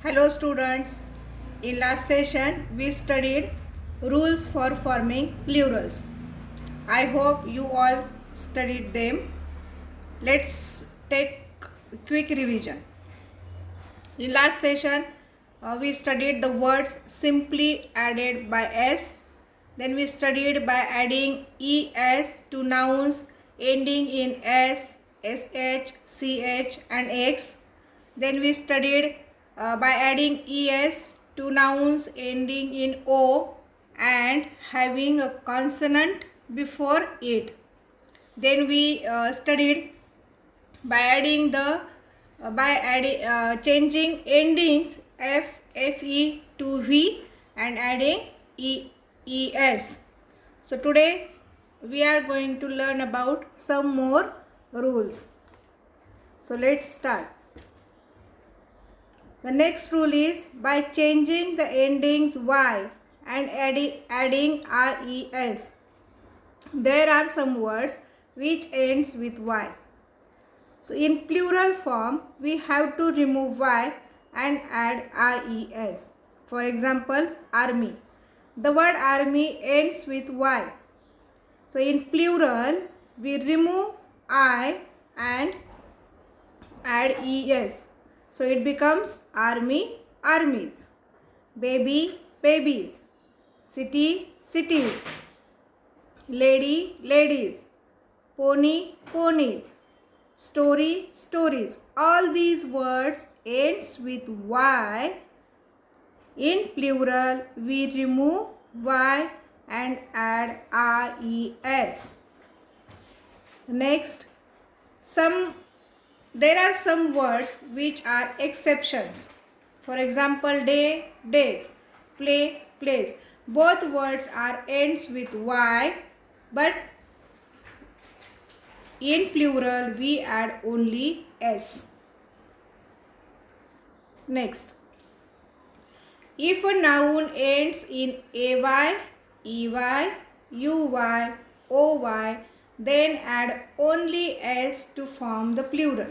Hello students, in last session we studied rules for forming plurals. I hope you all studied them. Let's take quick revision. In last session we studied the words simply added by s. Then we studied by adding es to nouns ending in s, sh, ch and x. Then we studied by adding es to nouns ending in o and having a consonant before it. Then we studied by adding the changing endings f, fe to v and adding es. So today we are going to learn about some more rules. So let's start. The next rule is by changing the endings y and adding res. There are some words which ends with y. So in plural form we have to remove y and add res. For example, army. The word army ends with y. So in plural we remove I and add es. So it becomes army, armies. Baby, babies. City, cities. Lady, ladies. Pony, ponies. Story, stories. All these words ends with y. In plural we remove y and add res. Next, there are some words which are exceptions. For example, day, days, play, plays. Both words are ends with y, but in plural we add only s. Next, if a noun ends in ay, ey, uy, oy, then add only s to form the plural.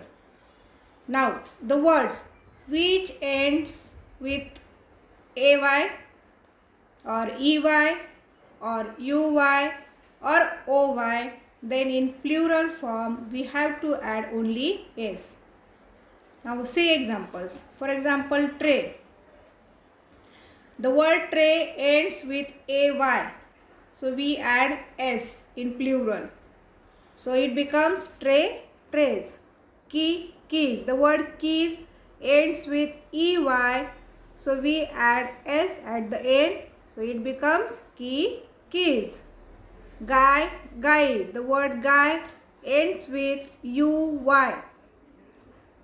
Now, the words which ends with ay or ey or uy or oy, then in plural form we have to add only s. Now see examples. For example, tray. The word tray ends with ay, so we add s in plural. So it becomes tray, trays. Key, keys. The word keys ends with ey, so we add s at the end, so it becomes key, keys. Guy, guys. The word guy ends with uy,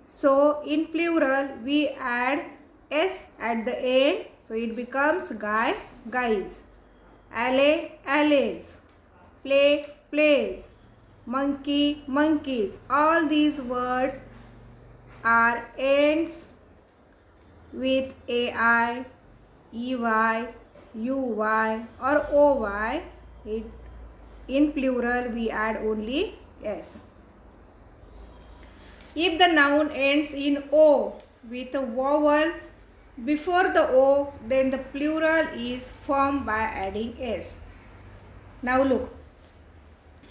so in plural we add s at the end, so it becomes guy, guys. Alley, alleys. Play, plays. Monkey, monkeys. All these words are ends with ai, ey, uy or oy. In plural we add only s. If the noun ends in o with a vowel before the o, then the plural is formed by adding s. Now look,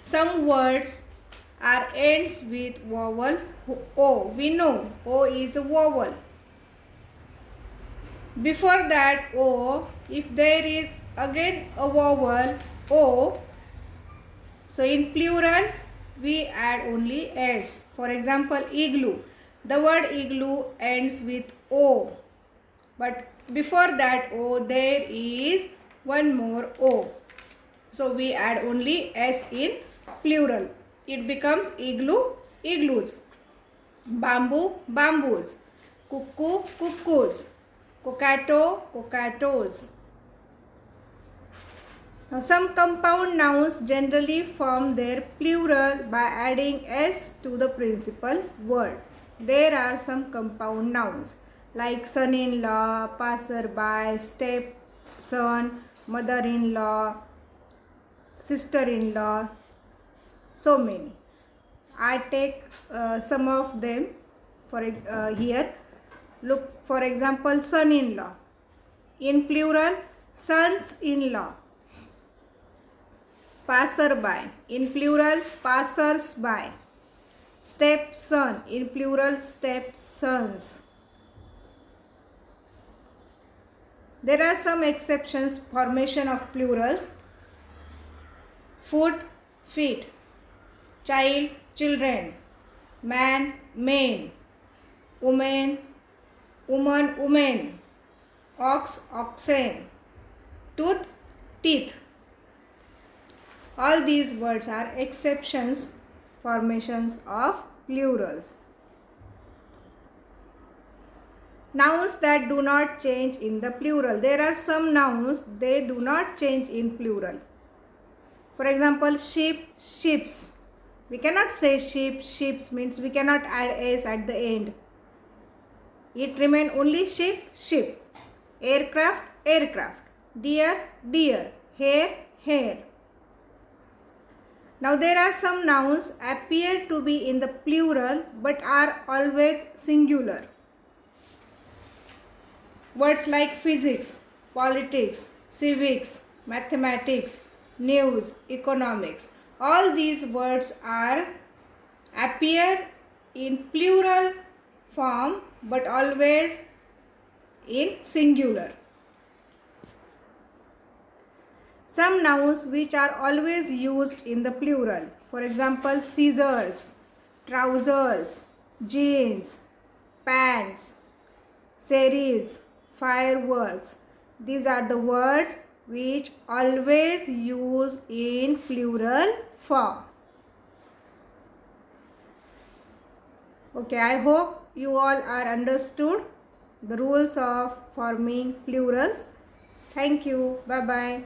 some words are ends with vowel o. We know o is a vowel. Before that o, if there is again a vowel o, so in plural we add only s. For example, igloo. The word igloo ends with o, but before that o there is one more o, so we add only s in plural. It becomes igloo, igloos. Bamboo, bamboos. Cuckoo, cuckoos. Cocato, cocatos. Now some compound nouns generally form their plural by adding s to the principal word. There are some compound nouns like son-in-law, passerby, step-son, mother-in-law, sister-in-law, so many. I take some of them for here. Look, for example, son-in-law. In plural, sons-in-law. Passerby. In plural, passers-by. Stepson. In plural, stepsons. There are some exceptions, formation of plurals. Foot, feet. Child, children. Man, men. Woman, woman, women. Ox, oxen. Tooth, teeth. All these words are exceptions, formations of plurals. Nouns that do not change in the plural. There are some nouns, they do not change in plural. For example, sheep, sheeps. We cannot say sheep, sheeps means we cannot add s at the end. It remains only sheep, sheep. Aircraft, aircraft. Deer, deer. Hare, hare. Now there are some nouns appear to be in the plural but are always singular. Words like physics, politics, civics, mathematics, news, economics. All these words appear in plural form but always in singular. Some nouns which are always used in the plural. For example, scissors, trousers, jeans, pants, series, fireworks. These are the words which always use in plural form. Okay, I hope you all are understood the rules of forming plurals. Thank you. Bye-bye.